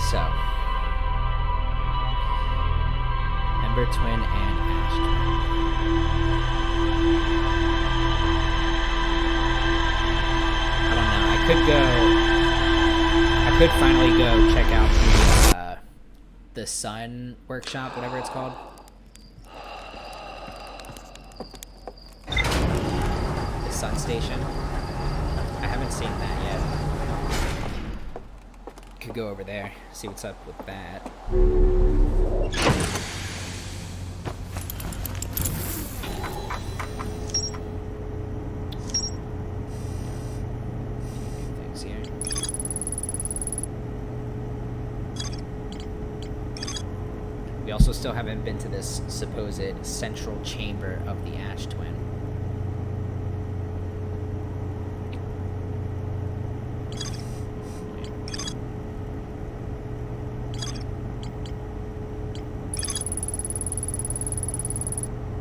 So, Ember Twin and Ash Twin. I don't know. I could finally go check out the Sun Workshop, whatever it's called. The Sun Station. I haven't seen that yet. Could go over there, see what's up with that. Things here. We also still haven't been to this supposed central chamber of the Ash Twin.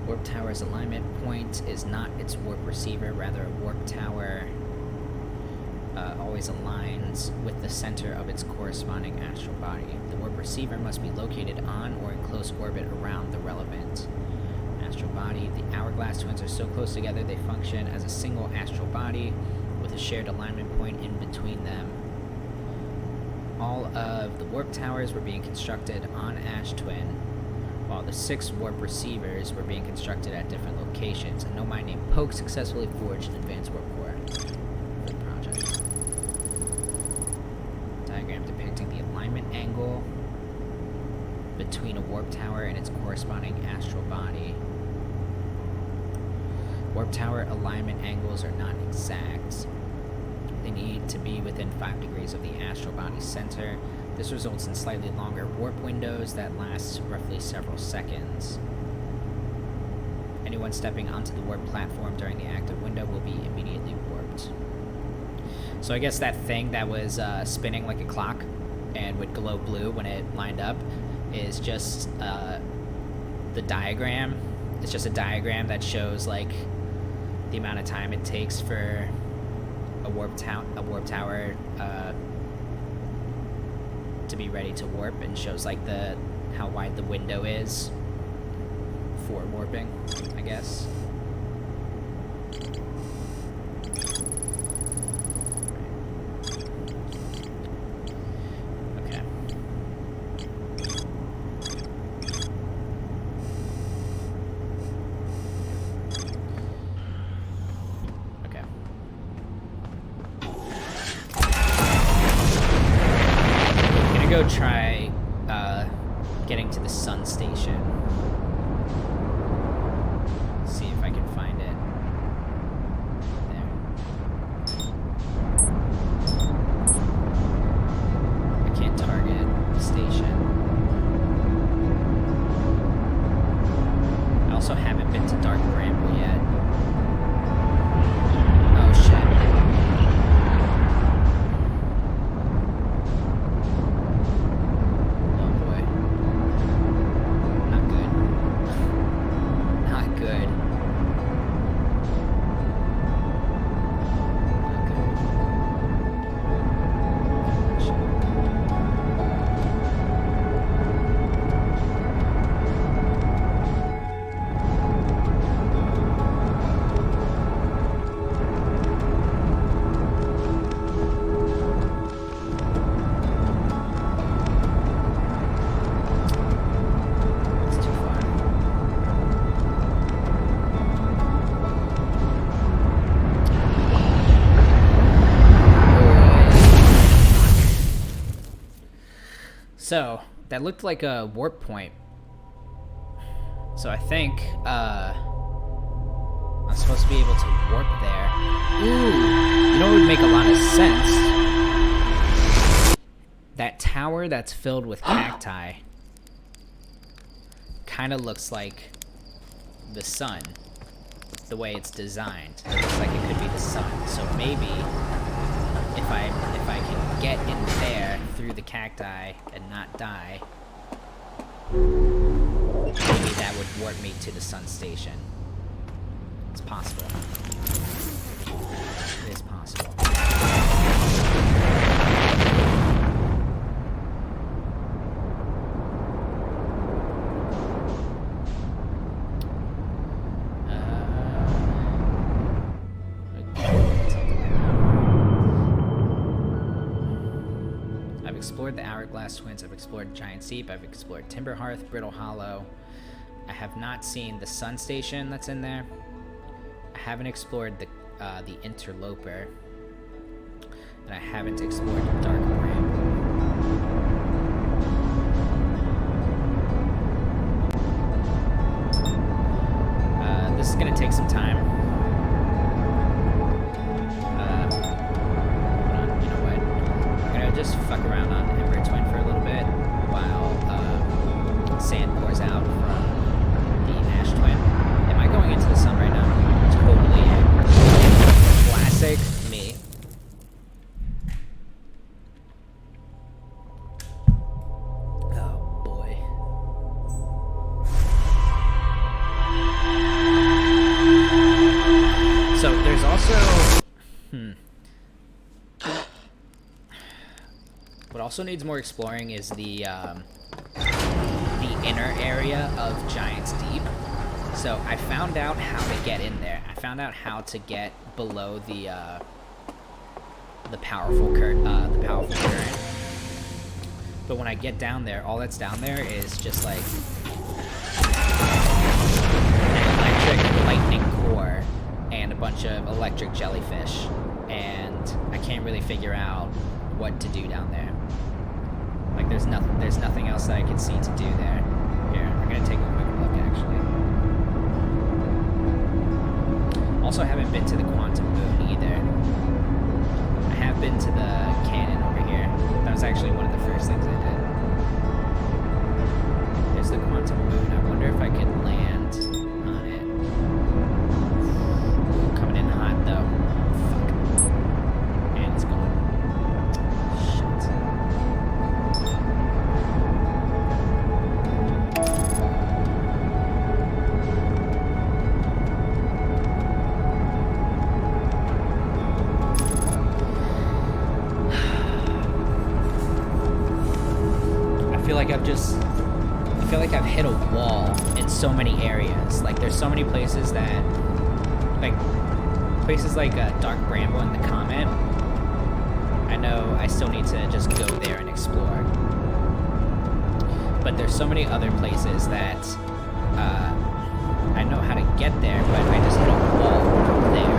Warp Tower's alignment point is not its warp receiver, rather a warp tower always aligns with the center of its corresponding astral body. The warp receiver must be located on or in close orbit around the relevant astral body. The Hourglass Twins are so close together they function as a single astral body with a shared alignment point in between them. All of the warp towers were being constructed on Ash Twin, while the 6 warp receivers were being constructed at different locations. A no-mind named Poke successfully forged an advanced warp core for the project. Diagram depicting the alignment angle between a warp tower and its corresponding astral body. Warp tower alignment angles are not exact. They need to be within 5 degrees of the astral body's center. This results in slightly longer warp windows that last roughly several seconds. Anyone stepping onto the warp platform during the active window will be immediately warped. So I guess that thing that was spinning like a clock and would glow blue when it lined up is just the diagram. It's just a diagram that shows like the amount of time it takes for a warp tower to be ready to warp, and shows like how wide the window is for warping, I guess. Okay. Okay. Go try getting to the Sun Station. See if I can find it. There. I can't target the station. I also haven't been to Dark Bramble yet. Oh shit. So, that looked like a warp point. So I think, I'm supposed to be able to warp there. Ooh! You know what would make a lot of sense? That tower that's filled with cacti kind of looks like the sun. The way it's designed. It looks like it could be the sun. So maybe if I can get in there through the cacti and not die, maybe that would warp me to the Sun Station. It's possible. It is possible. explored the Hourglass Twins, I've explored Giant's Deep, I've explored Timber Hearth, Brittle Hollow. I have not seen the Sun Station that's in there. I haven't explored the Interloper. And I haven't explored Dark Bramble. This is going to take some time. You know what? I'm going to just fuck around on Ember Twin for a little bit while sand pours out from the Ash Twin. Am I going into the sun right now? Totally am. Classic me. Oh boy. So there's also what also needs more exploring is the inner area of Giant's Deep. So I found out how to get in there. I found out how to get below the powerful current. But when I get down there, all that's down there is just like an electric lightning core and a bunch of electric jellyfish, and I can't really figure out what to do down there. Like there's nothing else that I can see to do there. Here, I'm gonna take a quick look actually. Also, haven't been to the Quantum Moon either. I have been to the cannon over here. That was actually one of the first things I did. There's the Quantum Moon. I wonder if I could land on it. Ooh, coming in hot though. Fuck. And it's gone. Shit. I feel like I've hit a wall in so many areas. Like there's so many places that, like Dark Bramble and the Comet. I know I still need to just go there and explore. But there's so many other places that I know how to get there, but I just hit a wall there.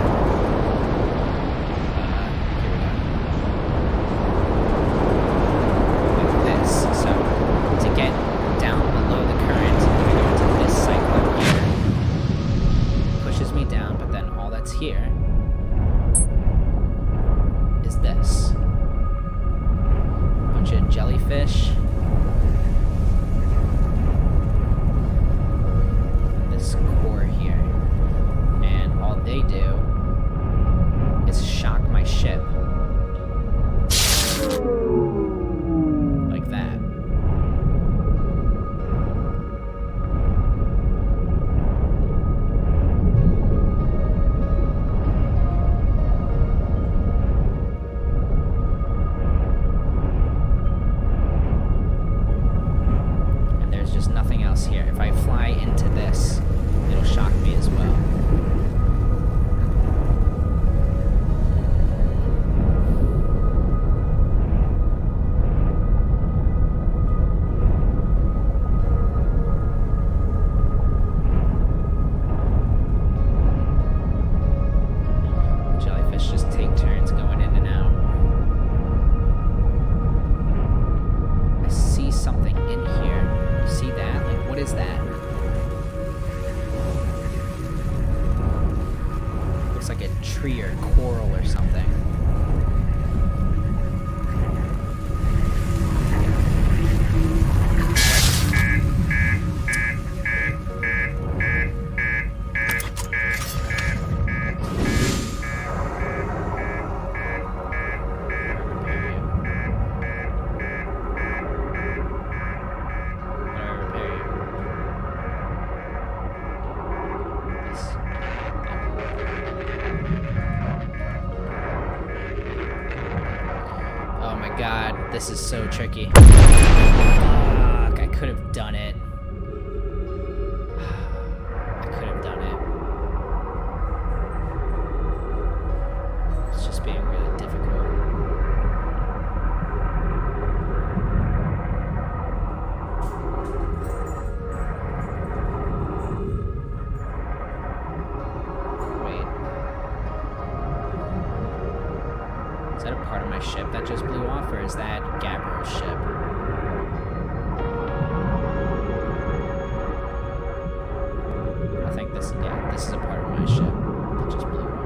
Here is this bunch of jellyfish, this core here, and all they do is shock my ship like that. Here. If I fly into this, it'll shock me as well. Jellyfish just take turns going in and out. I see something in here. See that? Like, what is that? Looks like a tree or coral or something. God, this is so tricky. Fuck, I could have done it. I could have done it. It's just being really difficult. Is that a part of my ship that just blew off, or is that Gabbro's ship? I think this is a part of my ship that just blew off.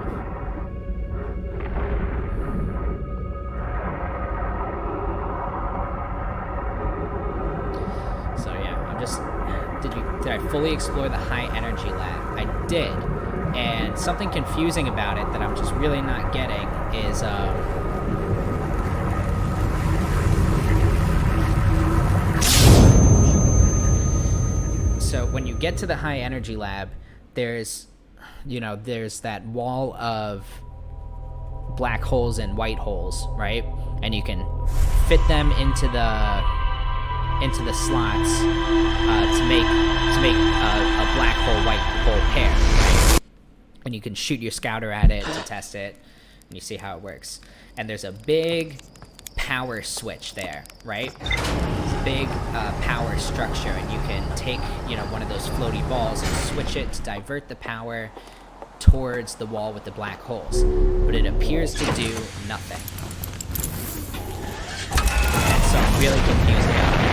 So yeah, I'm just... Did I fully explore the high energy lab? I did. And something confusing about it that I'm just really not getting is, so when you get to the high energy lab, there's that wall of black holes and white holes, right? And you can fit them into the slots to make a black hole white hole pair, right? And you can shoot your scouter at it to test it, and you see how it works. And there's a big power switch there, right? It's a big power structure, and you can take one of those floaty balls and switch it to divert the power towards the wall with the black holes, but it appears to do nothing. And so I'm really confused about it.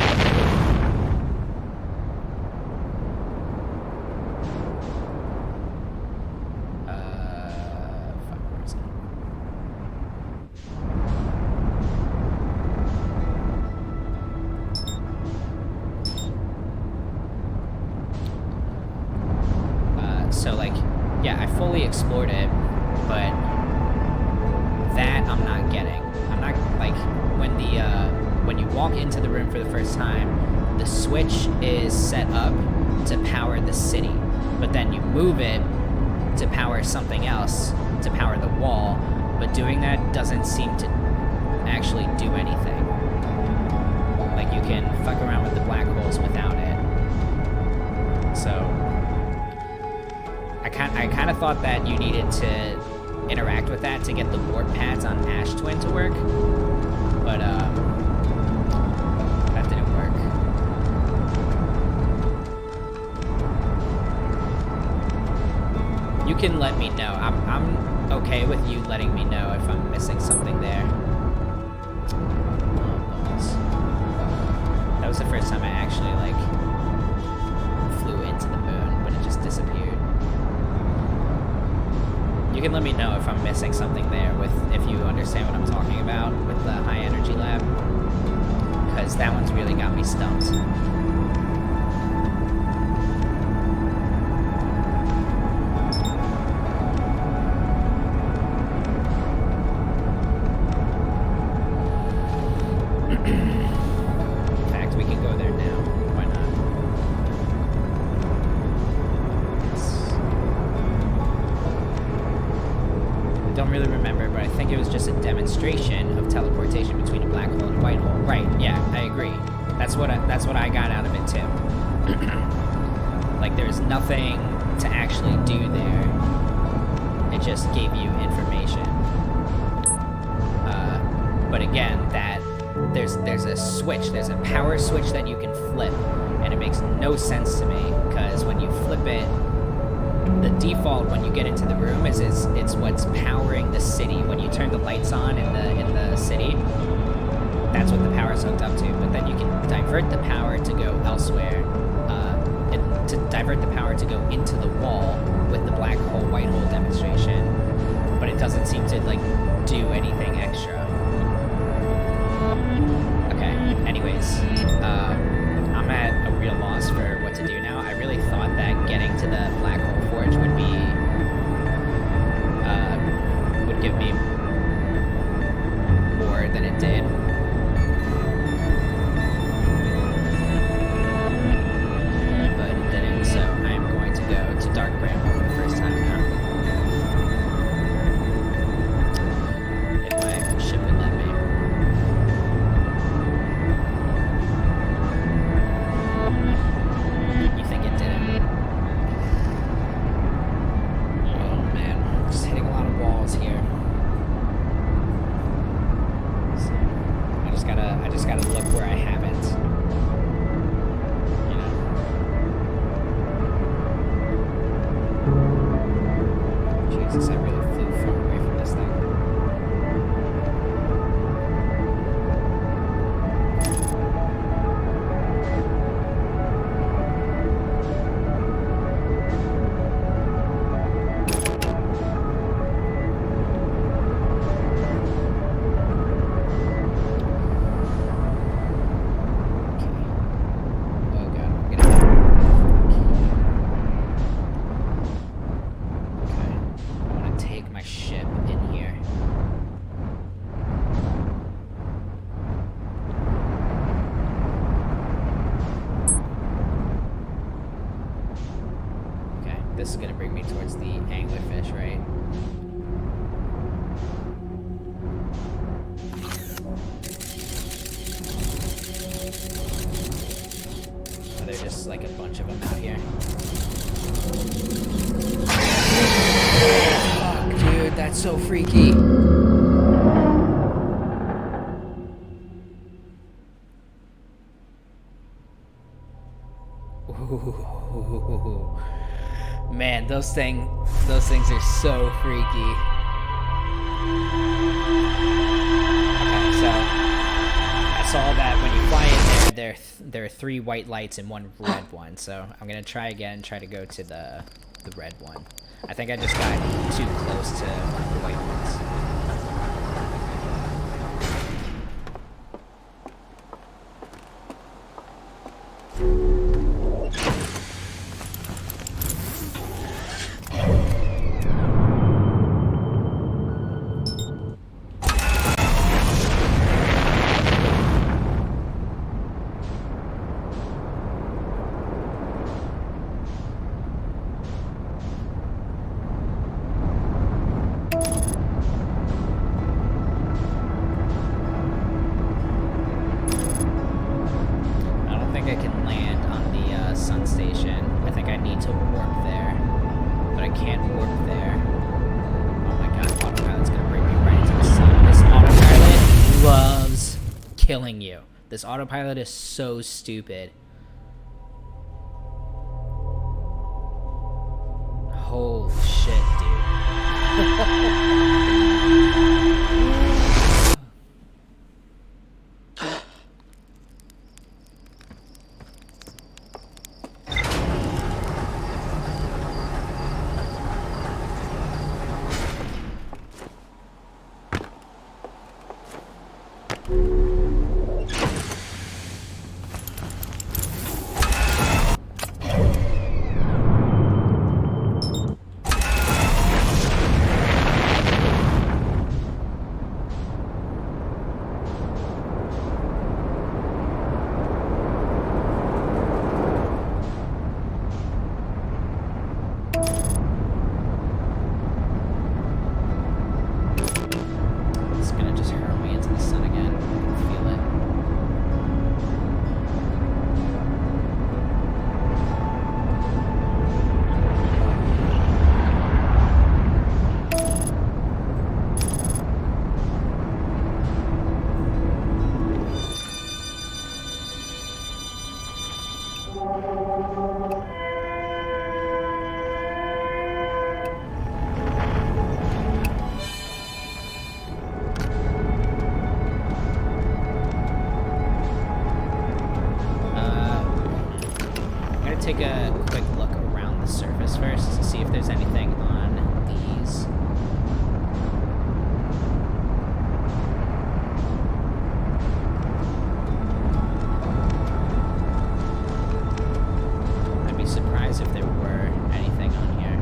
So, like, yeah, I fully explored it, but that I'm not getting. I'm not, like, when you walk into the room for the first time, the switch is set up to power the city, but then you move it to power something else, to power the wall, but doing that doesn't seem to actually do anything. Like, you can fuck around with the black holes without it. So... I kind of thought that you needed to interact with that to get the warp pads on Ash Twin to work, but that didn't work. You can let me know. I'm okay with you letting me know if I'm missing something there. Oh, balls. That was the first time I actually, like, flew into the moon, but it just disappeared. You can let me know if I'm missing something there, if you understand what I'm talking about with the high energy lab, because that one's really got me stumped. In fact, we can go there now. Why not? Don't really remember, but I think it was just a demonstration of teleportation between a black hole and a white hole. Right, yeah, I agree. That's what I got out of it too. Like, there's nothing to actually do there. It just gave you information. But again, that there's a switch, there's a power switch that you can flip, and it makes no sense to me, because when you flip it, the default when you get into the room is it's what's powering the city. When you turn the lights on in the city, that's what the power's hooked up to. But then you can divert the power to go elsewhere, to divert the power to go into the wall with the black hole white hole demonstration. But it doesn't seem to, like, do anything extra. Okay. Anyways, I'm at a real loss for what to do now. I really thought that getting to the black hole forge would give me more than it did. But it didn't, so I am going to go to Dark Bramble for the first time now. If my ship would let me. You think it didn't? Oh man, just hitting a lot of walls here. So. bunch of them out here. Fuck, dude, that's so freaky. Ooh. Man, those things are so freaky. Okay, so I saw that when you fly in there are 3 white lights and 1 red one. So I'm gonna try again, try to go to the red one. I think I just got too close to one of the white ones. Killing you. This autopilot is so stupid. Holy shit, dude. Take a quick look around the surface first to see if there's anything on these. I'd be surprised if there were anything on here.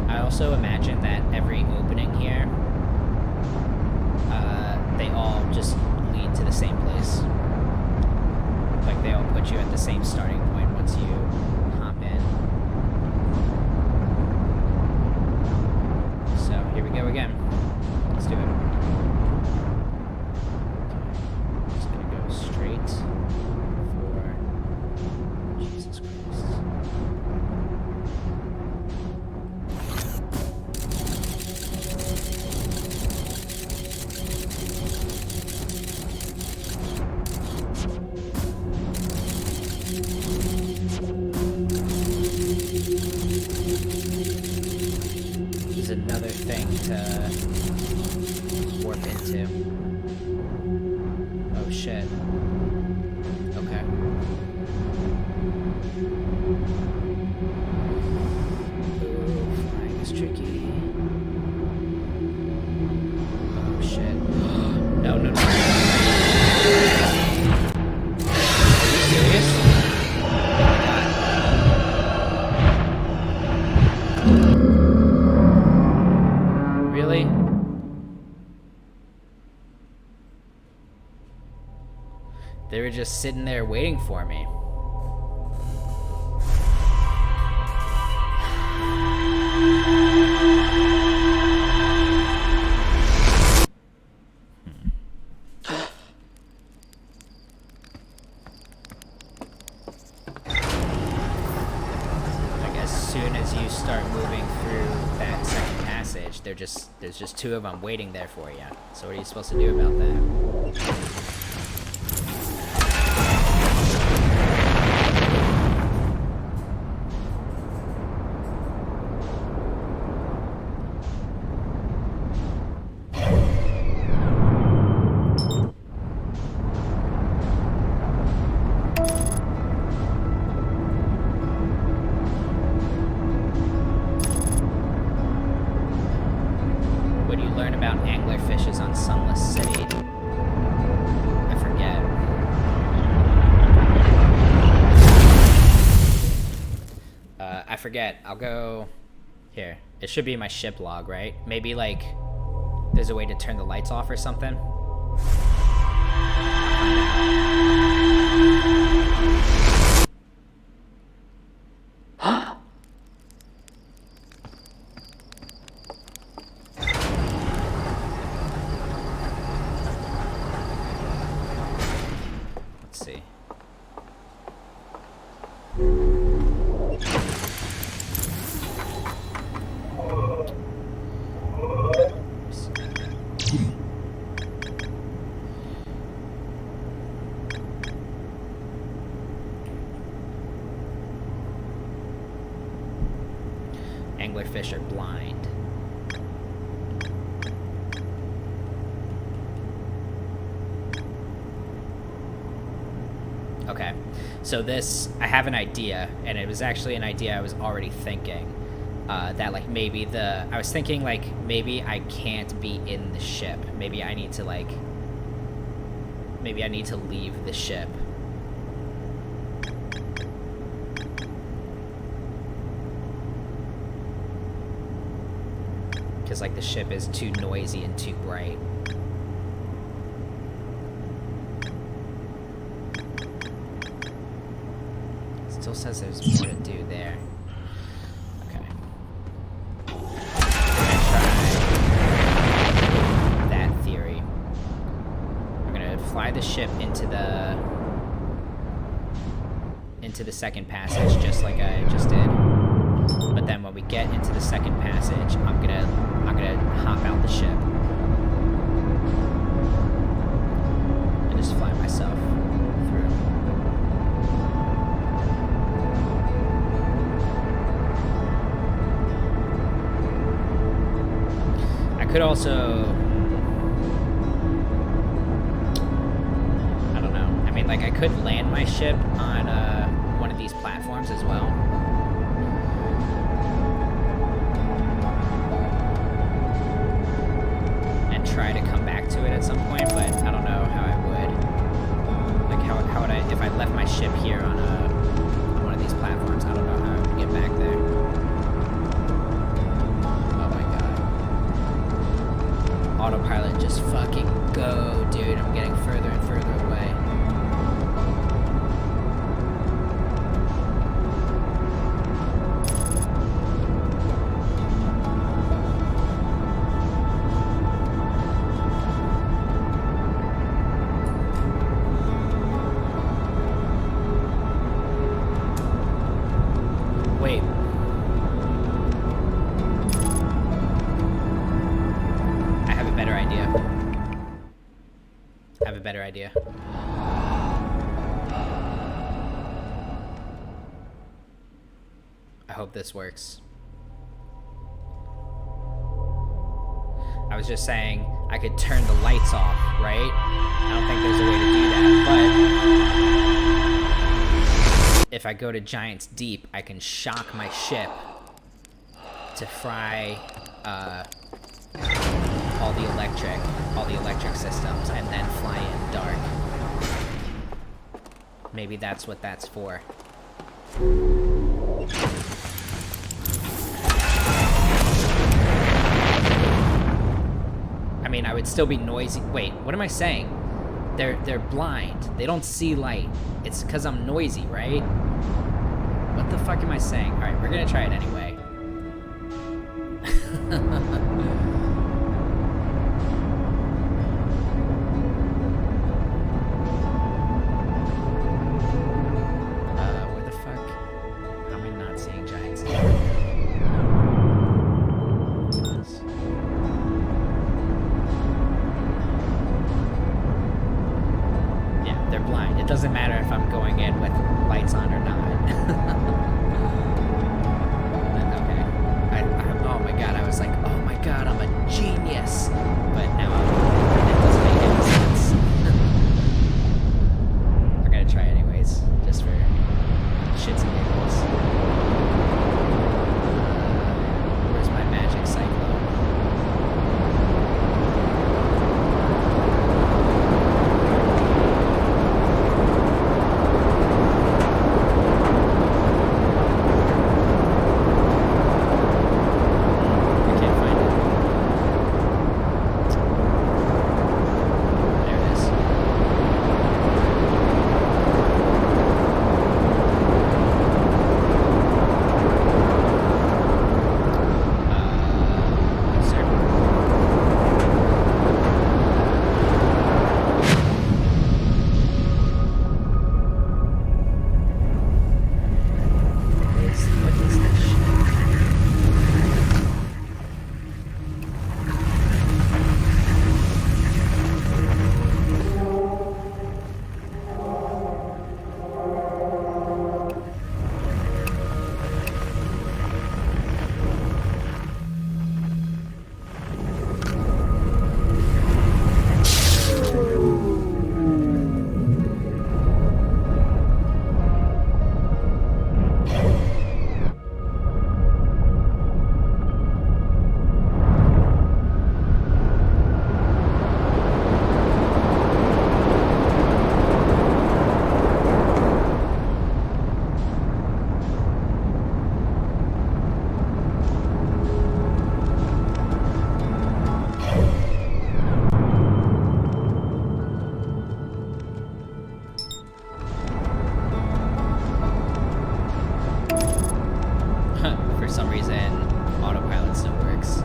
I also imagine that every opening here, they all just lead to the same place. Like, they all put you at the same starting point once you hop in. So, here we go again. Let's do it. Okay. Just gonna go straight for Jesus Christ. Another thing to warp into. Oh shit. Okay. Ooh, flying is tricky. Oh shit. No, no, no. Are you serious? Really? They were just sitting there waiting for me. start moving through that second passage, there's just two of them waiting there for you. So what are you supposed to do about that? Forget. I'll go here. It should be my ship log, right? Maybe like there's a way to turn the lights off or something. Let's see. Anglerfish are blind. Okay, so this, I have an idea, and it was actually an idea I was already thinking. That like maybe I was thinking like maybe I can't be in the ship. Maybe I need to leave the ship. Because like the ship is too noisy and too bright. Still says there's more to do there. Okay. I'm gonna try that theory. I'm gonna fly the ship into the second passage just like I just did. But then when we get into the second passage, I'm gonna hop out the ship and just fly myself through. I could also, I don't know. I mean, like I could land my ship on one of these platforms as well. Try to come back to it at some point, but I don't know how I would. Like how would I, if I left my ship here on one of these platforms, I don't know how I would get back there. Oh my god. Autopilot, just fucking go, dude. I'm getting further and further away. Idea. I hope this works. I was just saying I could turn the lights off, right? I don't think there's a way to do that, but if I go to Giant's Deep, I can shock my ship to fry all the electric systems and then fly in dark. Maybe that's what that's for. I mean, I would still be noisy. Wait, what am I saying? They're blind. They don't see light. It's because I'm noisy, right? What the fuck am I saying? All right, we're gonna try it anyway. Where the fuck? How am I not seeing Giants? they're blind. It doesn't matter if I'm going in with lights on or not. Okay. Oh my god, I was like, oh my god, I'm a genius. But now it doesn't make any sense. I'm gonna try anyways, just for shits and giggles. Where's my magic cyclone? For some reason, autopilot still works.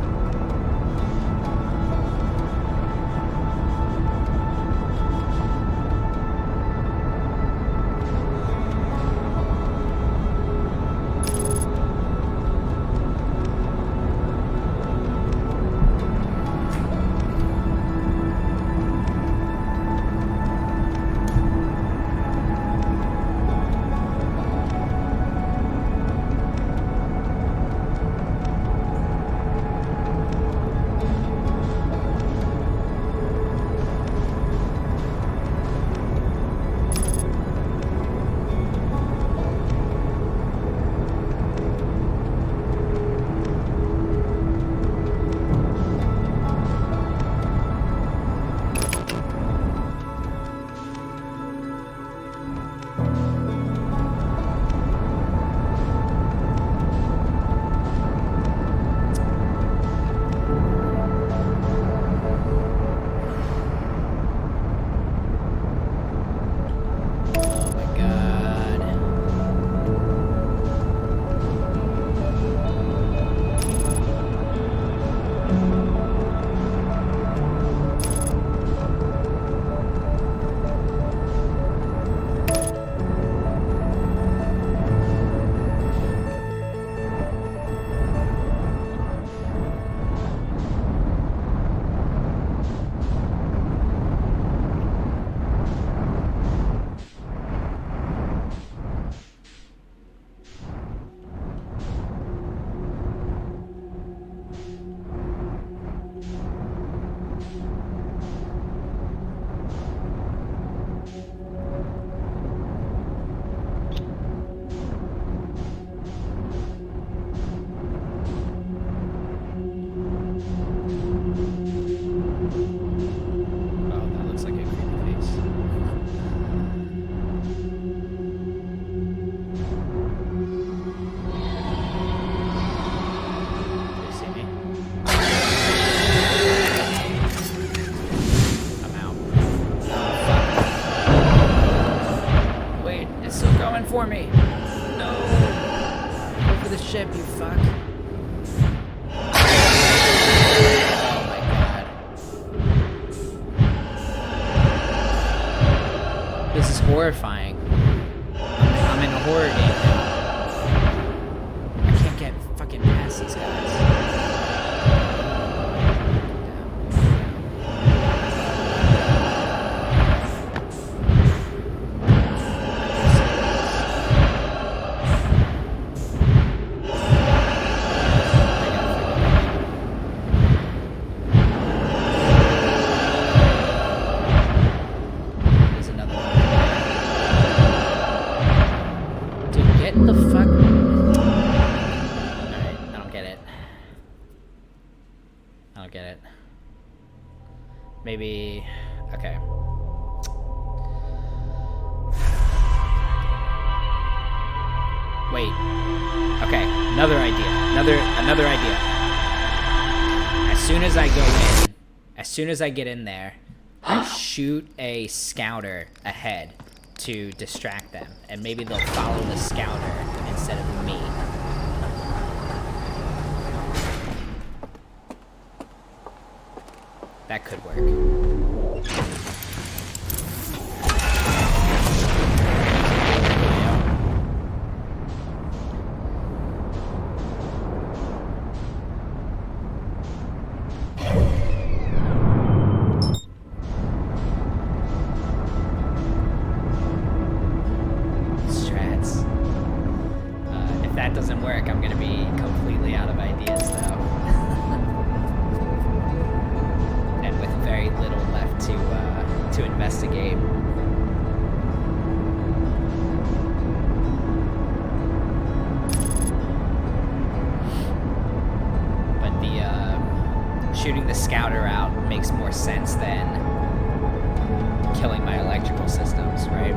For me. No. Go for the ship, you fuck. Oh my god. This is horrifying. I'm in a horror game now. I can't get fucking past these guys. Maybe... Okay. Wait. Okay, another idea. Another idea. As soon as I go in, as soon as I get in there, I shoot a scouter ahead to distract them, and maybe they'll follow the scouter instead of me. That could work. Strats. If that doesn't work, I'm gonna be completely out of ideas, though. And with very little left to investigate. But the shooting the scouter out makes more sense than killing my electrical systems, right?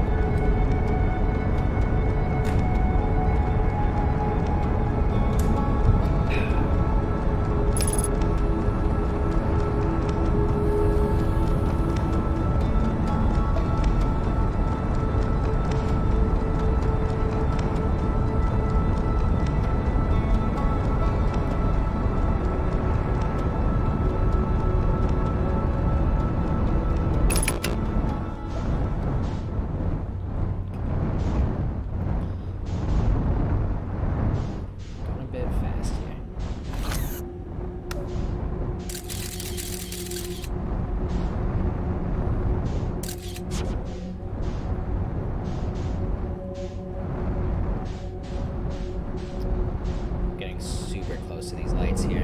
To these lights here.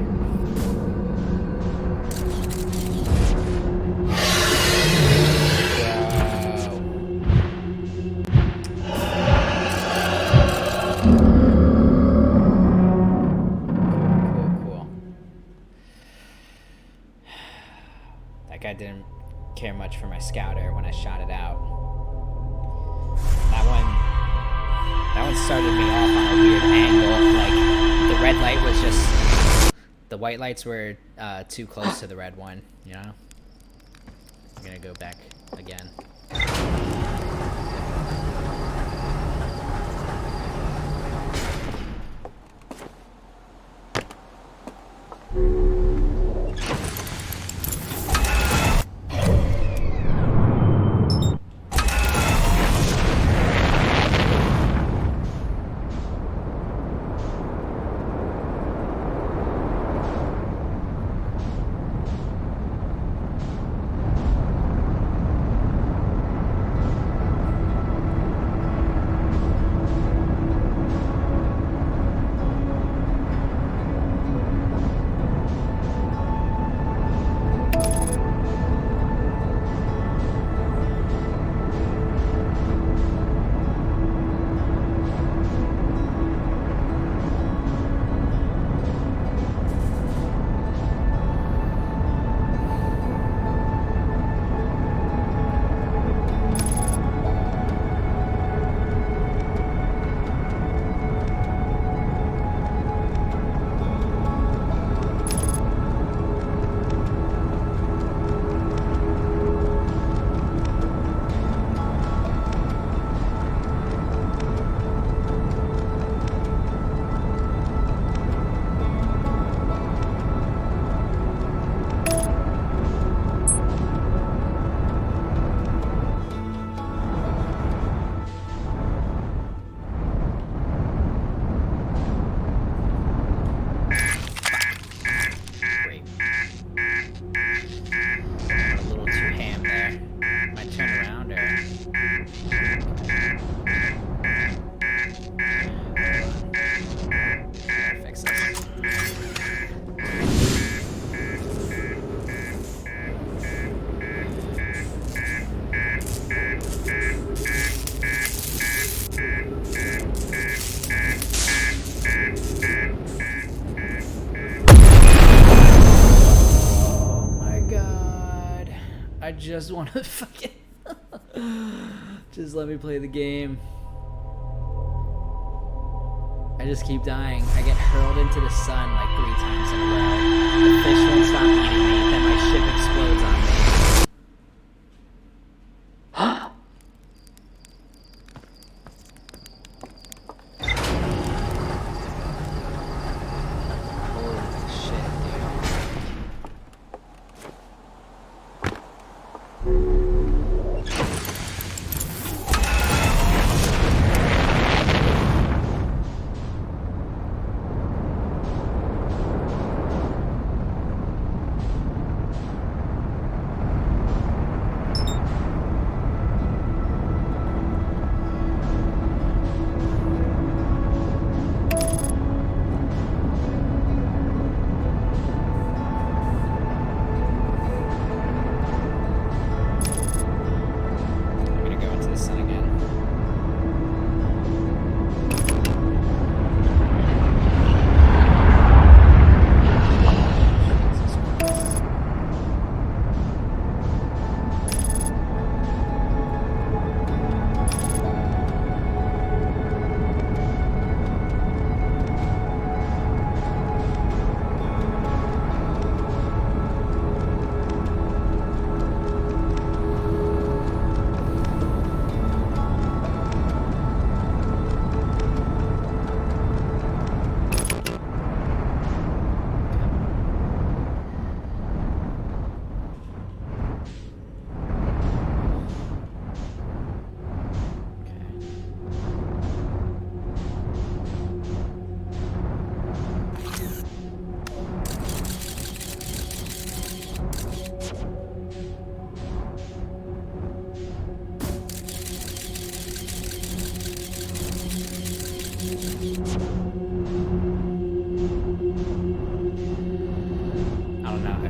Cool. That guy didn't care much for my scouter when I shot it out. That one started me off on a weird angle, like the red light was just... The white lights were too close to the red one, you know? I'm gonna go back again. just want to fucking... just let me play the game. I just keep dying. I get hurled into the sun like 3 times in a row. The fish won't stop eating me, then my ship explodes on me.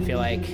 feel like...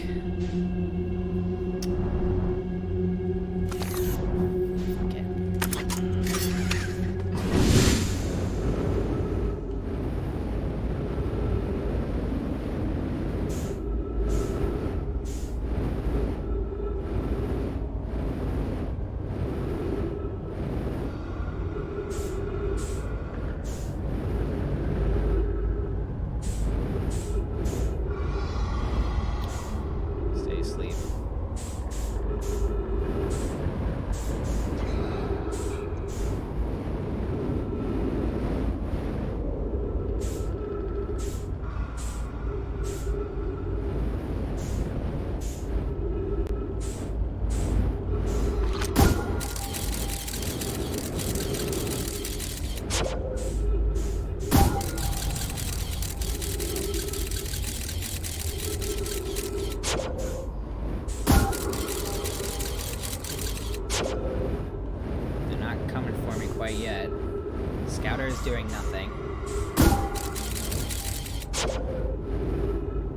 doing nothing.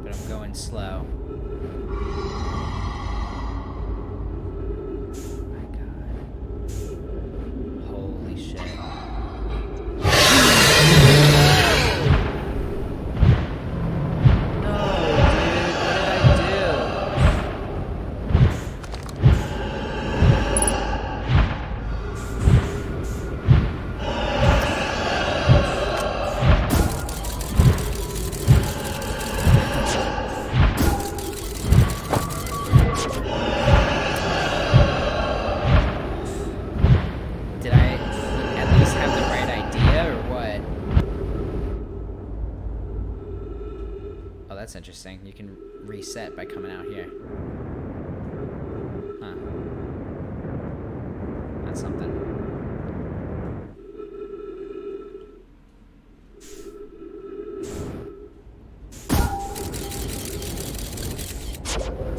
But I'm going slow. Oh my god. Holy shit. That's interesting. You can reset by coming out here. Huh. That's something.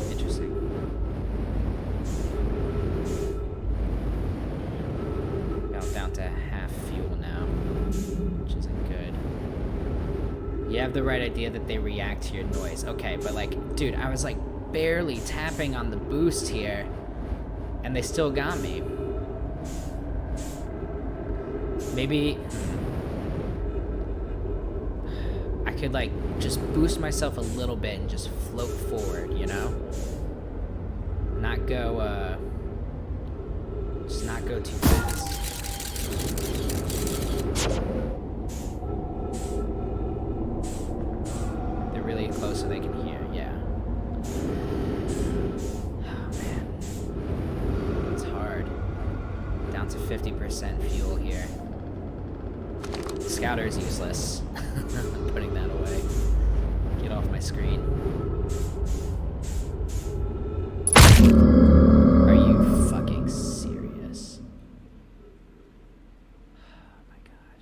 Interesting. Well, down to half fuel now, which isn't good. You have the right idea that they react to your noise. Okay, but like, dude, I was like barely tapping on the boost here, and they still got me. Maybe I could like just boost myself a little bit and just float forward, you know? not go, just not go too fast. They're really close so they can hear, yeah. Oh man, it's hard. Down to 50% fuel here. The scouter is useless. I'm putting that away. Get off my screen. Are you fucking serious? Oh my god.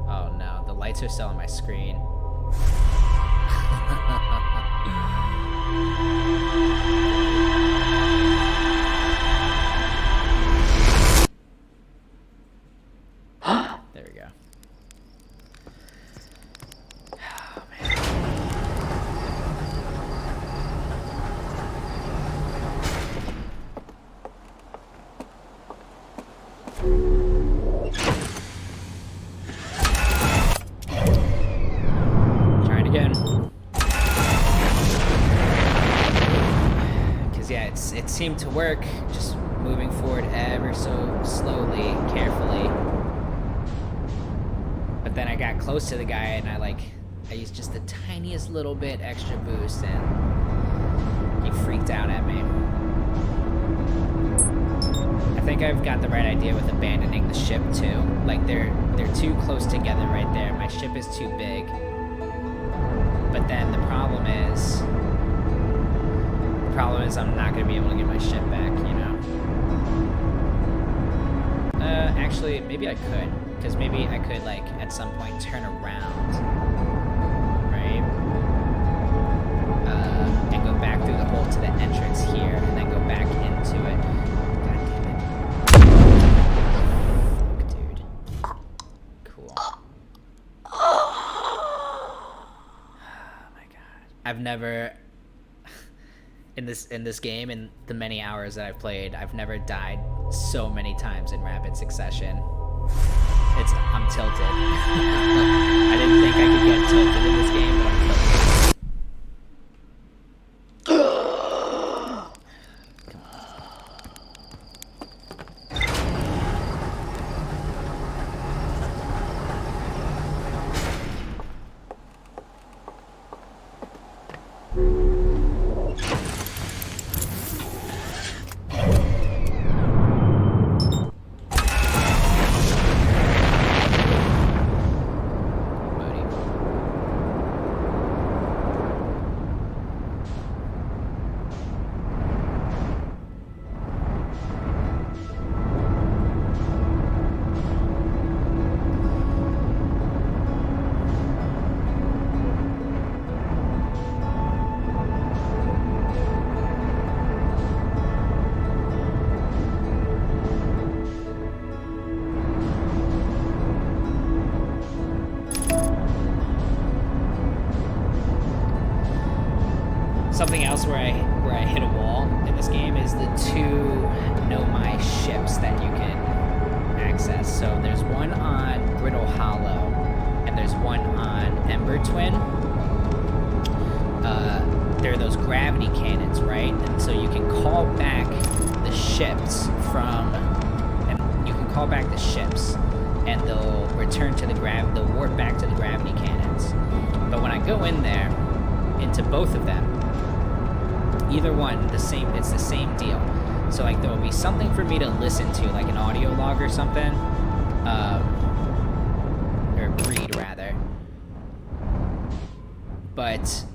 Oh no, the lights are still on my screen. There we go. Oh man. Trying again. Cause yeah, it seemed to work. Just moving forward ever so slowly, carefully. But then I got close to the guy and I used just the tiniest little bit extra boost and he freaked out at me. I think I've got the right idea with abandoning the ship too. Like they're too close together right there. My ship is too big. But then the problem is I'm not gonna be able to get my ship back, you know? Actually, maybe I could. Because maybe I could, like, at some point turn around, right? And go back through the hole to the entrance here, and then go back into it. God damn it. Fuck, dude. Cool. Oh my god. I've never... In this game, in the many hours that I've played, I've never died so many times in rapid succession. I'm tilted. I didn't think I could get tilted in this game, but I'm tilted. Come on. Something else where I hit a wall in this game is the two Know My ships that you can access. So there's one on Brittle Hollow, and there's one on Ember Twin. There are those gravity cannons, right? And so you can call back the ships and they'll return to they'll warp back to the gravity cannons. But when I go in there, into both of them, either one, it's the same deal. So like there will be something for me to listen to, like an audio log or something, or read rather. But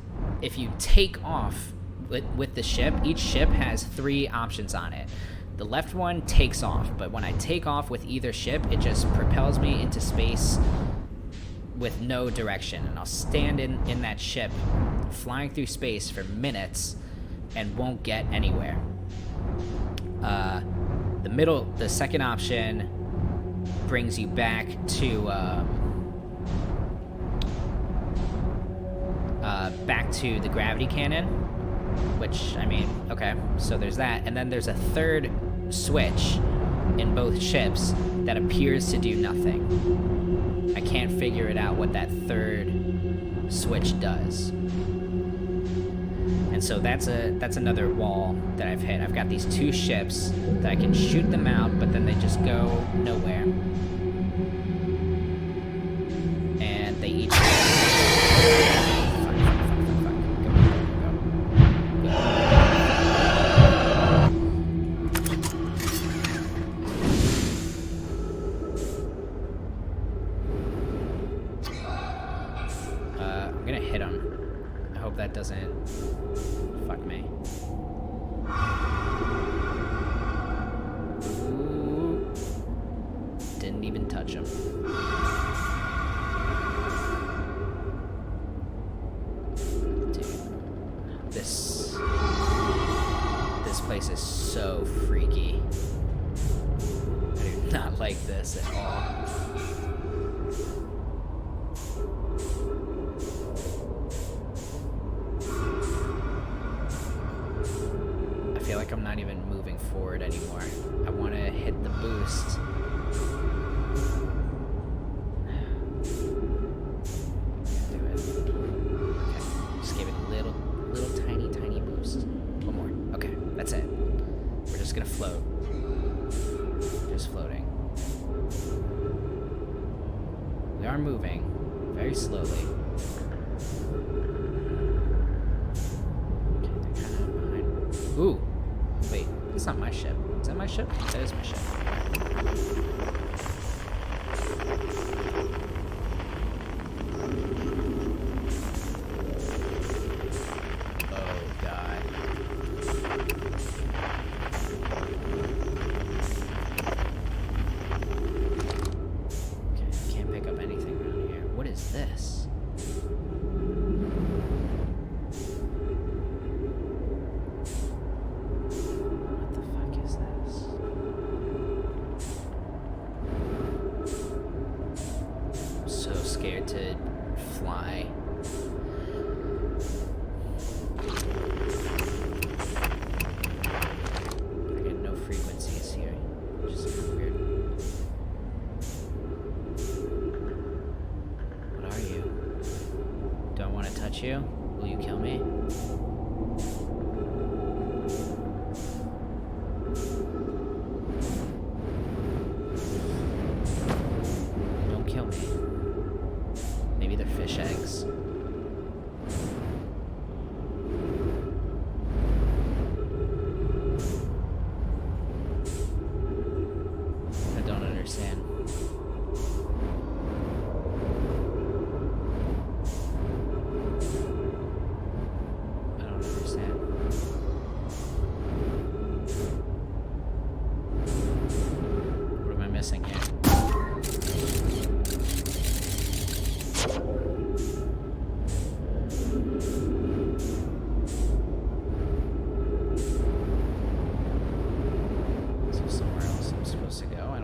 if you take off with the ship, each ship has 3 options on it. The left one takes off, but when I take off with either ship, it just propels me into space with no direction, and I'll stand in that ship flying through space for minutes and won't get anywhere. The second option brings you back to the gravity cannon, which, I mean, okay, so there's that, and then there's a third switch in both ships that appears to do nothing. I can't figure it out what that third switch does. And And so that's another wall that I've hit. I've got these 2 ships that I can shoot them out, but then they just go nowhere. And they each... Fuck. I'm gonna hit him. I hope that doesn't... Fuck me. Ooh. Didn't even touch him. Dude. This place is so freaky. I do not like this at all. I feel like I'm not even moving forward anymore. I want to hit the boost. Do it. Okay. Just give it a little tiny boost. One more. Okay, that's it. We're just gonna float. Just floating. We are moving very slowly. Okay, they're kind of behind. Ooh. Wait, that's not my ship. Is that my ship? That is my ship. Oh, God. Okay, can't pick up anything around here. What is this? Scared to fly. I get no frequencies here, which is kind of weird. What are you? Do I want to touch you? Will you kill me? Don't kill me. Maybe they're fish eggs. I don't understand. I don't understand. What am I missing here?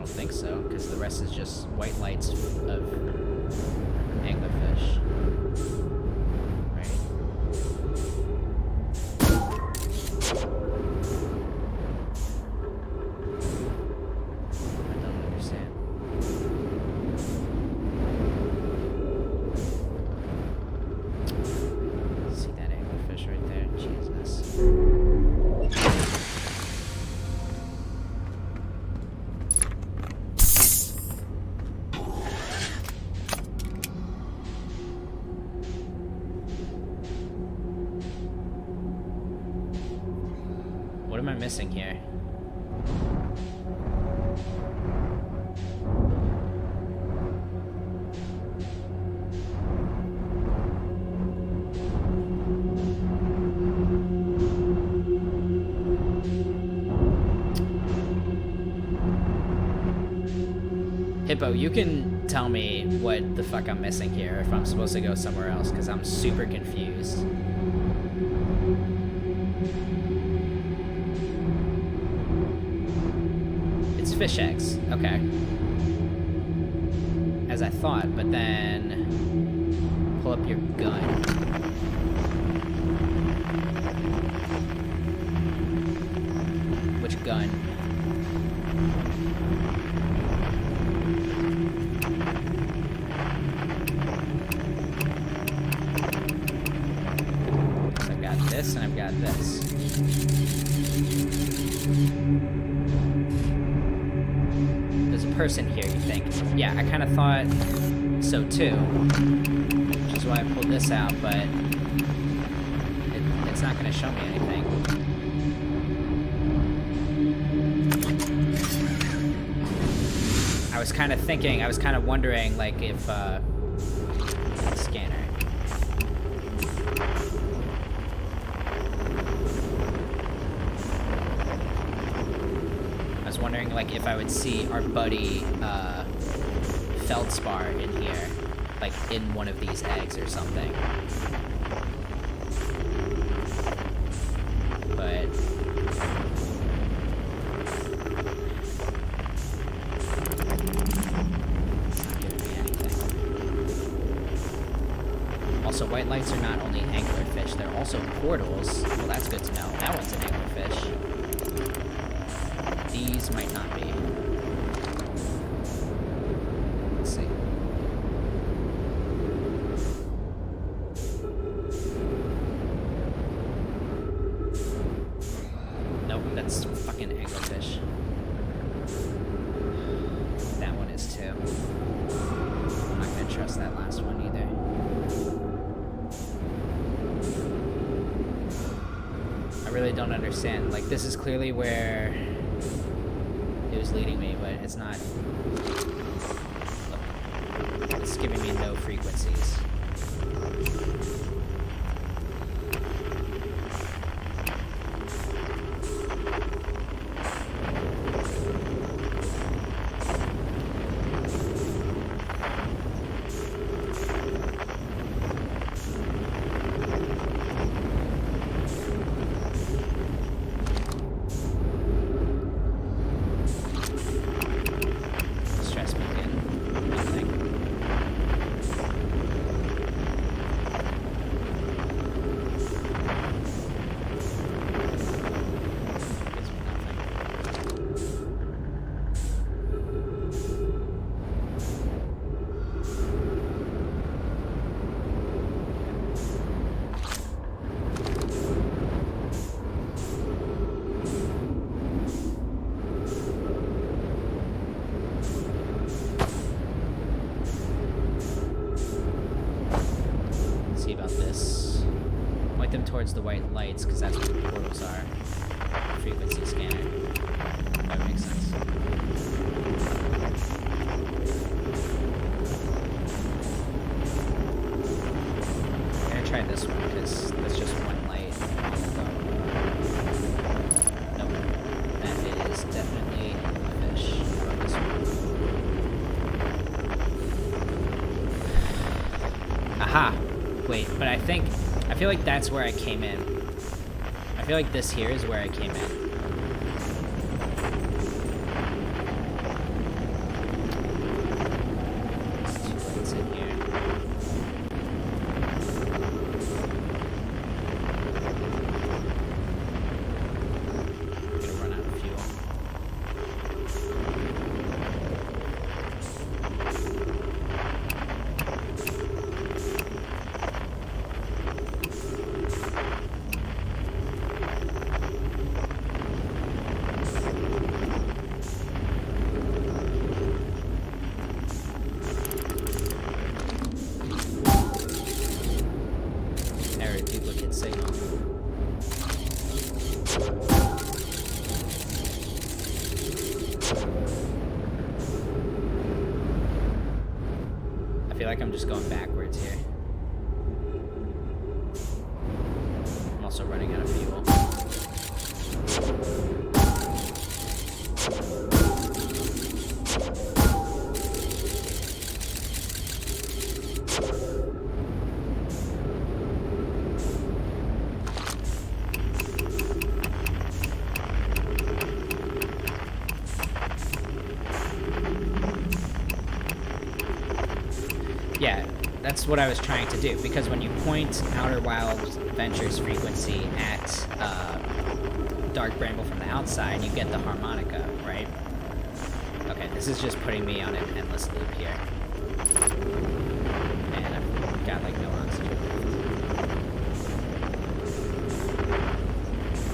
Think so, because the rest is just white lights of anglerfish. Right? I don't understand. See that anglerfish right there? Jesus. What am I missing here? Hippo, you can tell me what the fuck I'm missing here, if I'm supposed to go somewhere else, because I'm super confused. It's fish eggs. Okay. As I thought, but then... Pull up your gun. Which gun? So I've got this, and I've got person here, you think. Yeah, I kind of thought so too, which is why I pulled this out, but it's not going to show me anything. I was kind of wondering, like, if, scanner. I was wondering, like, if I would see our buddy, Feldspar in here, like, in one of these eggs or something. But... Also, white lights are not only anglerfish, they're also portals. Well, that's good to know. That one's an anglerfish. These might not be. Let's see. Nope, that's fucking anglerfish. That one is too. I'm not gonna trust that last one either. I really don't understand. Like, this is clearly where it was leading me, but it's not. Look, it's giving me no frequencies. Towards the white lights, because that's what the portals are. Frequency scanner. That makes sense. I'm gonna try this one, because that's just one light. Nope. That is definitely a fish. How about this one? Aha! Wait, but I feel like that's where I came in. I feel like this here is where I came in. Two lights in here. I'm gonna run out of fuel. I feel like I'm just going backwards here. I'm also running out of fuel. Yeah, that's what I was trying to do, because when you point Outer Wilds Ventures frequency at Dark Bramble from the outside, you get the harmonica, right? Okay, this is just putting me on an endless loop here. And I've got, like, no oxygen.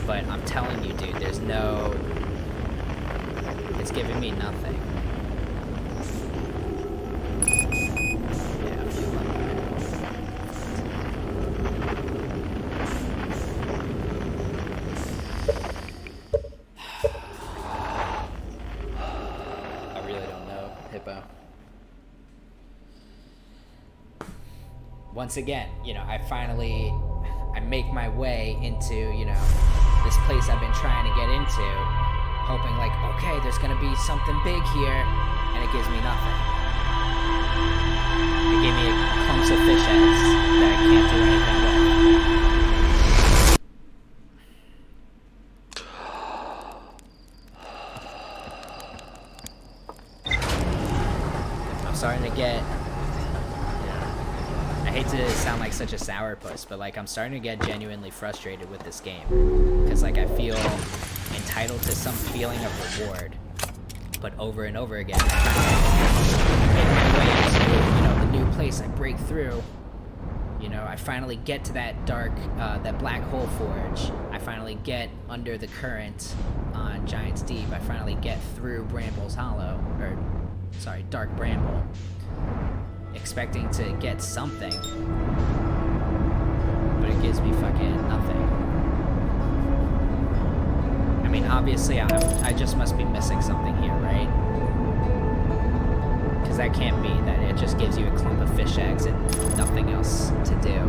But I'm telling you, dude, there's no... It's giving me nothing. once again, you know, I make my way into, you know, this place I've been trying to get into, hoping like, okay, there's gonna be something big here, and it gives me nothing. It gave me clumps of fish eggs that I can't do anything with. I'm starting to get, I hate to sound like such a sourpuss, but like I'm starting to get genuinely frustrated with this game, because like I feel entitled to some feeling of reward, but over and over again I make my way to, you know, the new place. I break through, you know, I finally get to that dark, that black hole forge. I finally get under the current on Giant's Deep. I finally get through Bramble's Hollow, or sorry, Dark Bramble, expecting to get something, but it gives me fucking nothing. I mean, obviously I just must be missing something here, right? Because that can't be that it just gives you a clump of fish eggs and nothing else to do.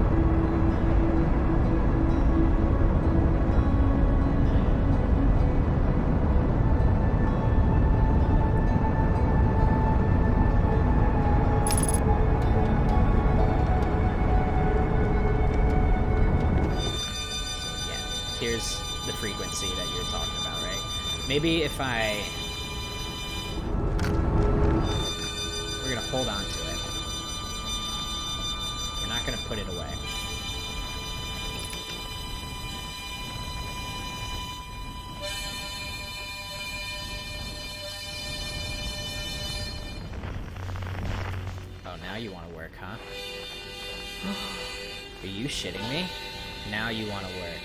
Here's the frequency that you're talking about, right? Maybe if we're gonna hold on to it. We're not gonna put it away. Oh, now you want to work, huh? Are you shitting me? Now you want to work.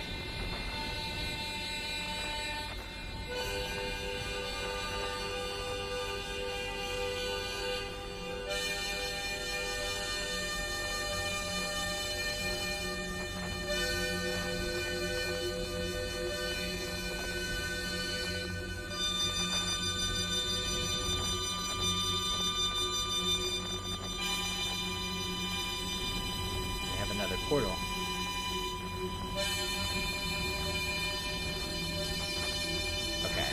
Another portal. Okay.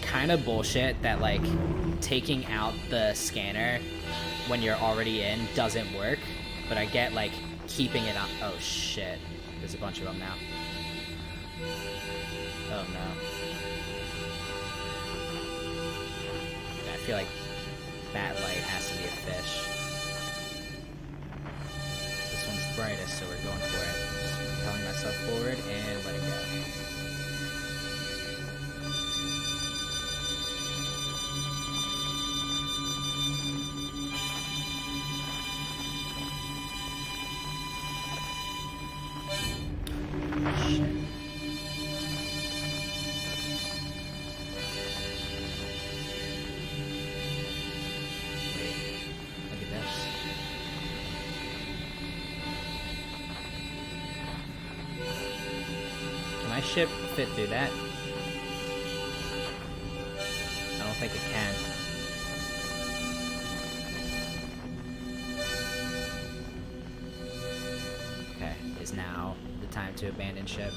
Kind of bullshit that like taking out the scanner when you're already in doesn't work, but I get like keeping it on. Oh shit. There's a bunch of them now. Oh no. I feel like that light has to be a fish. Brightest, so we're going for it. Just propelling myself forward and let it go. Shit. Wait, look at this. My ship fit through that? I don't think it can. Okay, is now the time to abandon ship.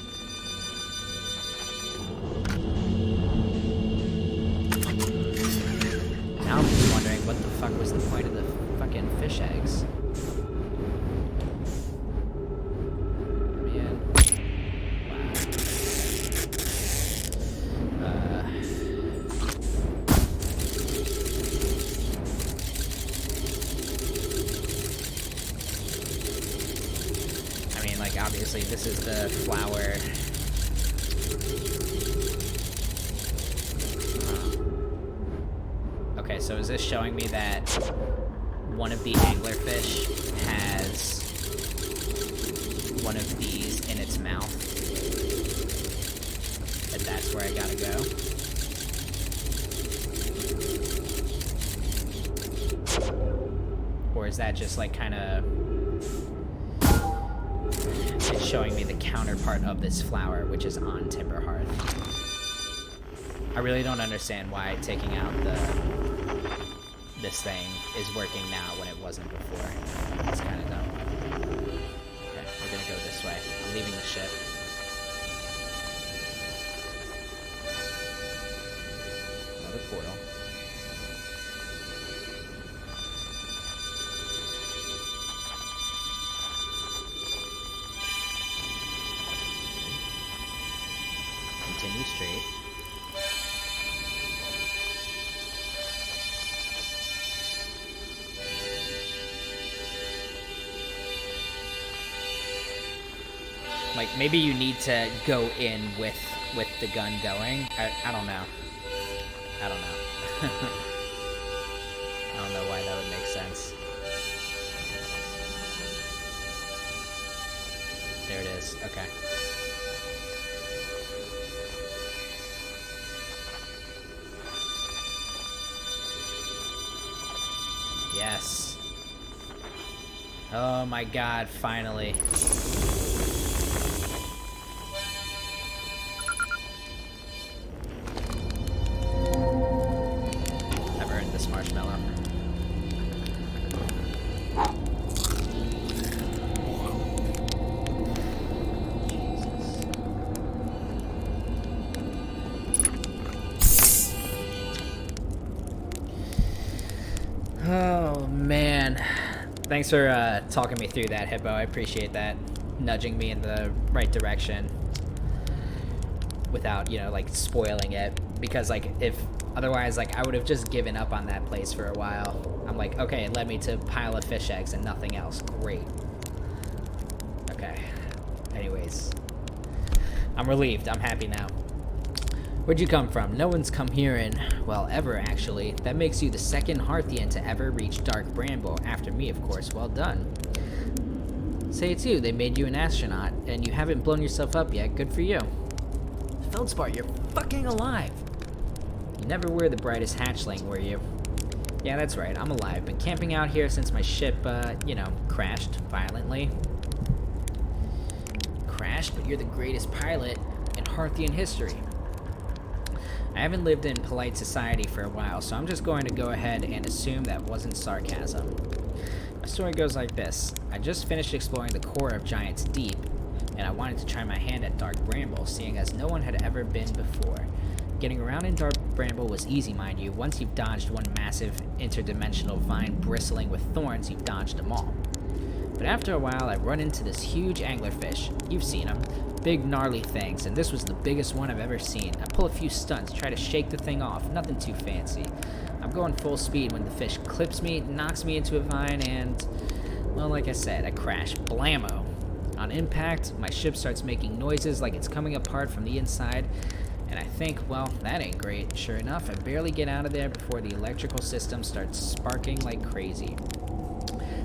Now I'm just wondering what the fuck was the point of the fucking fish eggs? Obviously, this is the flower. Okay, so is this showing me that one of the anglerfish has one of these in its mouth? And that's where I gotta go? Or is that just like kind of... It's showing me the counterpart of this flower, which is on Timberhearth. I really don't understand why taking out this thing is working now when it wasn't before. It's kind of dumb. Okay, we're gonna go this way. I'm leaving the ship. Another portal. Continue straight. Like, maybe you need to go in with the gun going. I don't know. I don't know. I don't know why that would make sense. There it is. Okay. Yes. Oh my god, finally. I've earned this marshmallow. Oh, man. Thanks for talking me through that, Hippo. I appreciate that. Nudging me in the right direction without, you know, like, spoiling it. Because, like, if otherwise, like, I would have just given up on that place for a while. I'm like, okay, it led me to a pile of fish eggs and nothing else. Great. Okay. Anyways. I'm relieved. I'm happy now. Where'd you come from? No one's come here in, well, ever, actually. That makes you the second Hearthian to ever reach Dark Bramble. After me, of course. Well done. Say it's you. They made you an astronaut, and you haven't blown yourself up yet. Good for you. Feldspar, you're fucking alive. You never were the brightest hatchling, were you? Yeah, that's right. I'm alive. Been camping out here since my ship, you know, crashed violently. Crashed? But you're the greatest pilot in Hearthian history. I haven't lived in polite society for a while, so I'm just going to go ahead and assume that wasn't sarcasm. My story goes like this. I just finished exploring the core of Giant's Deep, and I wanted to try my hand at Dark Bramble, seeing as no one had ever been before. Getting around in Dark Bramble was easy, mind you. Once you've dodged one massive interdimensional vine bristling with thorns, you've dodged them all. But after a while, I run into this huge anglerfish. You've seen them. Big, gnarly things, and this was the biggest one I've ever seen. I pull a few stunts, try to shake the thing off. Nothing too fancy. I'm going full speed when the fish clips me, knocks me into a vine, and, well, like I said, I crash. Blammo! On impact, my ship starts making noises like it's coming apart from the inside, and I think, well, that ain't great. Sure enough, I barely get out of there before the electrical system starts sparking like crazy.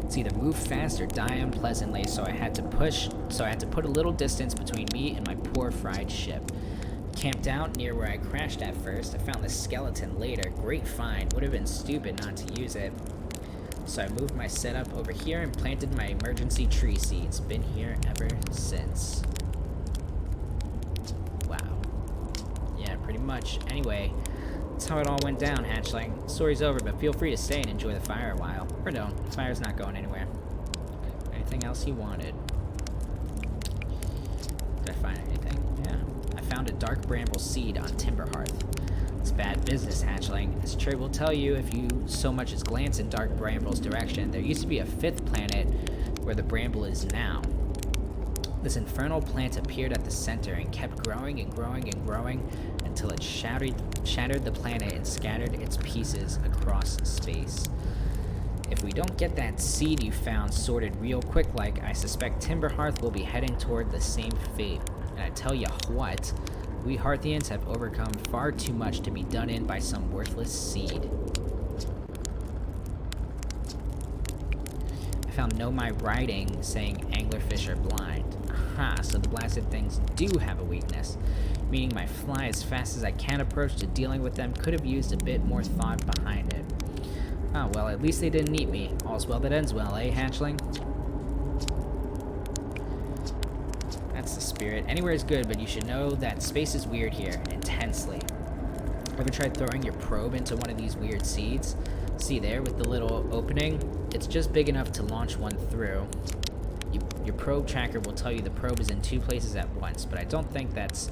It's either move fast or die unpleasantly, so I had to put a little distance between me and my poor fried ship. Camped out near where I crashed at first. I found the skeleton later. Great find. Would have been stupid not to use it. So I moved my setup over here and planted my emergency tree seeds. Been here ever since. Wow. Yeah, pretty much. Anyway, that's how it all went down, hatchling. Story's over, but feel free to stay and enjoy the fire a while. Or don't. The fire's not going anywhere. Anything else you wanted? Did I find anything? Yeah. I found a Dark Bramble seed on Timberhearth. It's bad business, hatchling. As Trey will tell you if you so much as glance in Dark Bramble's direction. There used to be a 5th planet where the Bramble is now. This infernal plant appeared at the center and kept growing and growing and growing until it shattered the planet and scattered its pieces across space. If we don't get that seed you found sorted real quick, like, I suspect Timberhearth will be heading toward the same fate. And I tell you what, we Hearthians have overcome far too much to be done in by some worthless seed. I found my writing saying anglerfish are blind. Aha, so the blasted things do have a weakness. Meaning my fly as fast as I can approach to dealing with them could have used a bit more thought behind it. Oh, well, at least they didn't eat me. All's well that ends well, eh, hatchling? That's the spirit. Anywhere is good, but you should know that space is weird here, intensely. Ever tried throwing your probe into one of these weird seeds? See there with the little opening? It's just big enough to launch one through. Your probe tracker will tell you the probe is in 2 places at once, but I don't think that's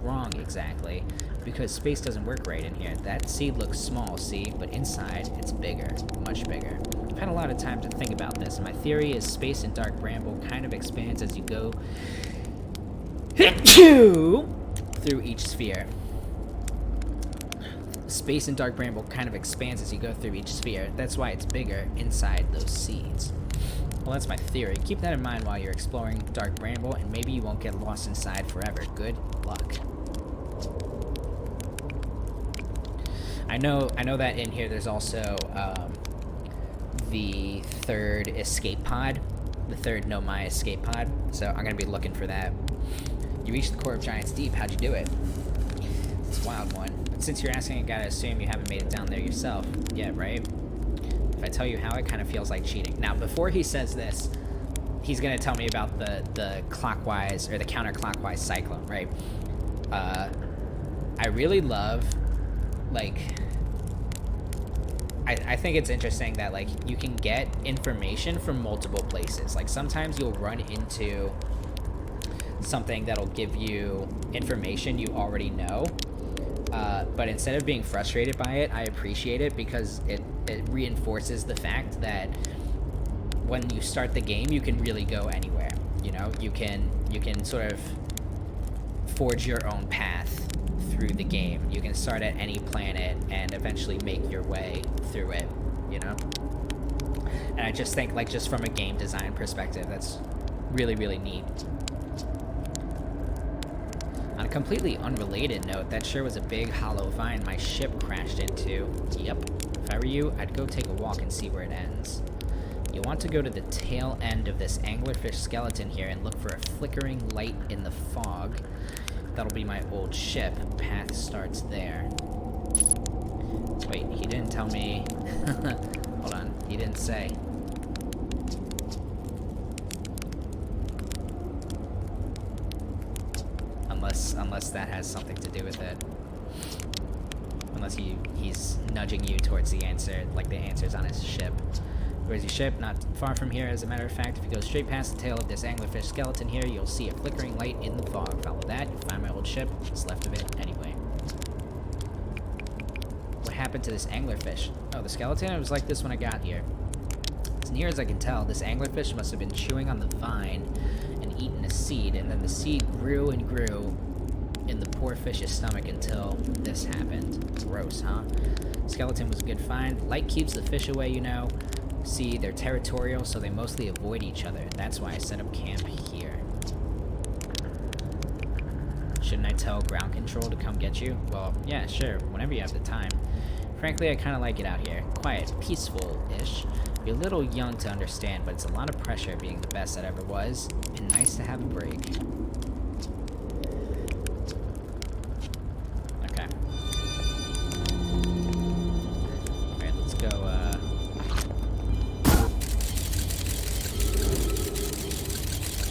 wrong exactly, because space doesn't work right in here. That seed looks small, see? But inside, it's bigger. Much bigger. I've had a lot of time to think about this, and my theory is space in Dark Bramble kind of expands as you go through each sphere. Space in Dark Bramble kind of expands as you go through each sphere. That's why it's bigger inside those seeds. Well, that's my theory. Keep that in mind while you're exploring Dark Bramble, and maybe you won't get lost inside forever. Good luck. I know that in here there's also the 3rd escape pod, the 3rd Nomai escape pod, so I'm going to be looking for that. You reached the core of Giants Deep. How'd you do it? It's a wild one. But since you're asking, I gotta assume you haven't made it down there yourself. Yeah, right? If I tell you how, it kind of feels like cheating. Now, before he says this, he's going to tell me about the clockwise, or the counterclockwise cyclone, right? I really love, like... I think it's interesting that, like, you can get information from multiple places. Like, sometimes you'll run into something that'll give you information you already know. But instead of being frustrated by it, I appreciate it because it reinforces the fact that when you start the game, you can really go anywhere. You know, you can sort of forge your own path through the game. You can start at any planet and eventually make your way through it, you know? And I just think, like, just from a game design perspective, that's really, really neat. On a completely unrelated note, that sure was a big hollow vine my ship crashed into. Yep. If I were you, I'd go take a walk and see where it ends. You'll want to go to the tail end of this anglerfish skeleton here and look for a flickering light in the fog. That'll be my old ship. Path starts there. Wait, he didn't tell me... Hold on, he didn't say. Unless that has something to do with it. Unless he's nudging you towards the answer, like the answer's on his ship. Where's your ship? Not far from here, as a matter of fact. If you go straight past the tail of this anglerfish skeleton here, you'll see a flickering light in the fog. Follow that, you'll find my old ship. What's left of it, anyway. What happened to this anglerfish? Oh, the skeleton? It was like this when I got here. As near as I can tell, this anglerfish must have been chewing on the vine and eaten a seed, and then the seed grew and grew in the poor fish's stomach until this happened. Gross, huh? Skeleton was a good find. Light keeps the fish away, you know. See, they're territorial, so they mostly avoid each other. That's why I set up camp here. Shouldn't I tell ground control to come get you? Well, yeah, sure, whenever you have the time. Frankly, I kind of like it out here. Quiet, peaceful-ish. You're a little young to understand, but it's a lot of pressure being the best that ever was, and nice to have a break. Okay. Alright, let's go,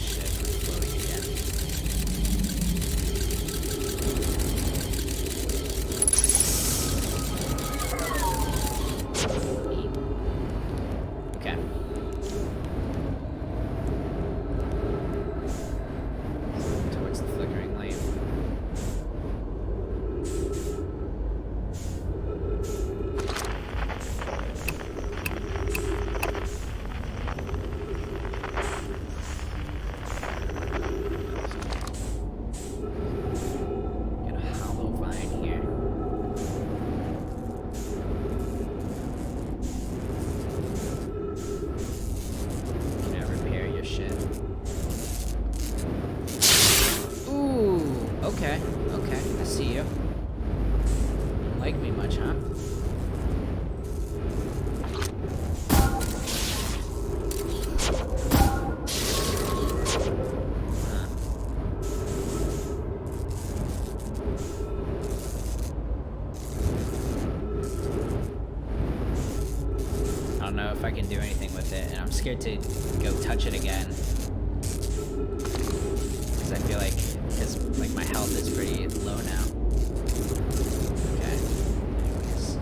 shit, it's loading again. Okay. Towards the flickering light. Got a hollow vine here. Can I repair your shit? Ooh, okay, I see you. Don't like me much, huh? I don't know if I can do anything with it, and I'm scared to go touch it again. Because I feel like, my health is pretty low now. Okay. Anyways.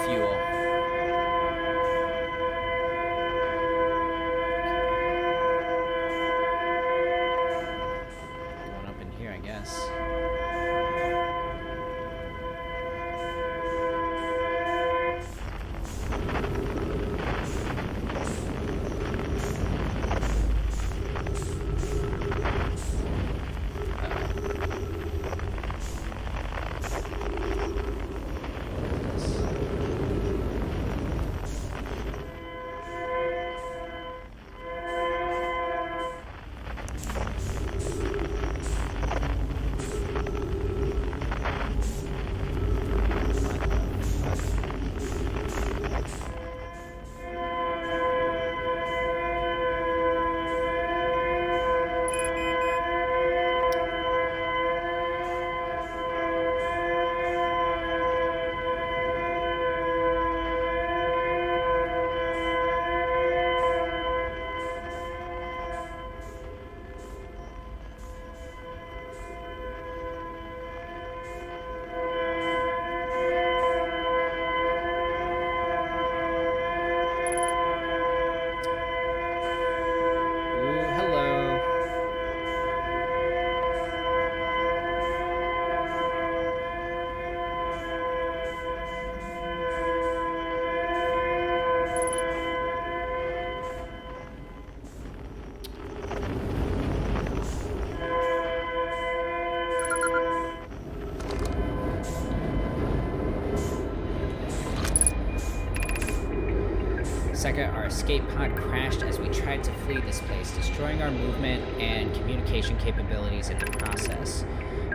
fuel. Going up in here, I guess. Our escape pod crashed as we tried to flee this place, destroying our movement and communication capabilities in the process.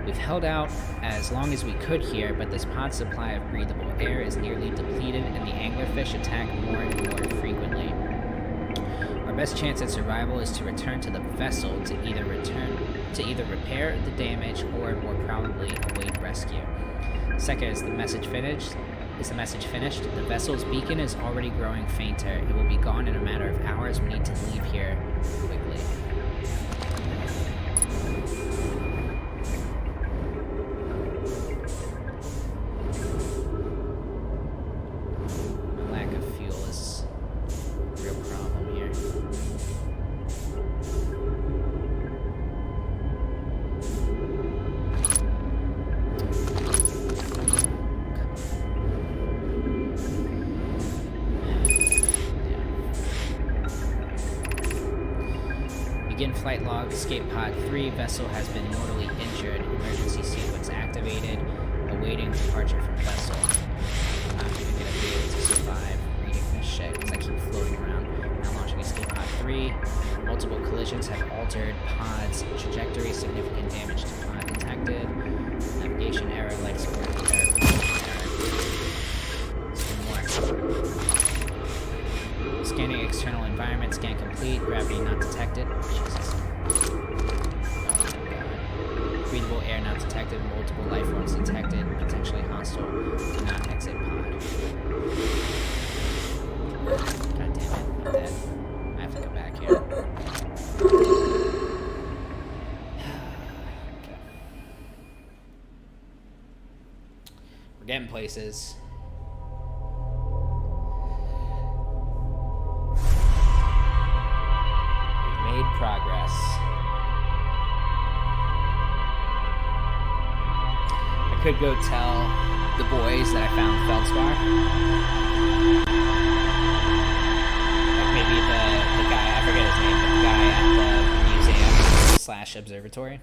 We've held out as long as we could here, but this pod's supply of breathable air is nearly depleted and the anglerfish attack more and more frequently. Our best chance at survival is to return to the vessel to either repair the damage or more probably await rescue. Sekka, is the message finished? Is the message finished? The vessel's beacon is already growing fainter. It will be gone in a matter of hours. We need to leave here quickly. Lack of fuel is a real problem here. Begin flight log, escape pod 3, vessel has been mortally injured, emergency sequence activated, awaiting departure from vessel. I'm not even gonna be able to survive reading this shit because I keep floating around. Now launching escape pod 3, multiple collisions have altered pod's trajectory, significant damage to pod detected, navigation error, light support error, more. Scanning external environment, scan complete, gravity not detected. Jesus. Breathable air not detected, multiple life forms detected, potentially hostile. Do not exit pod. God damn it, I'm dead. I have to go back here. Okay. We're getting places. Progress. I could go tell the boys that I found Feldspar. Like maybe the guy, I forget his name, but the guy at the museum / observatory.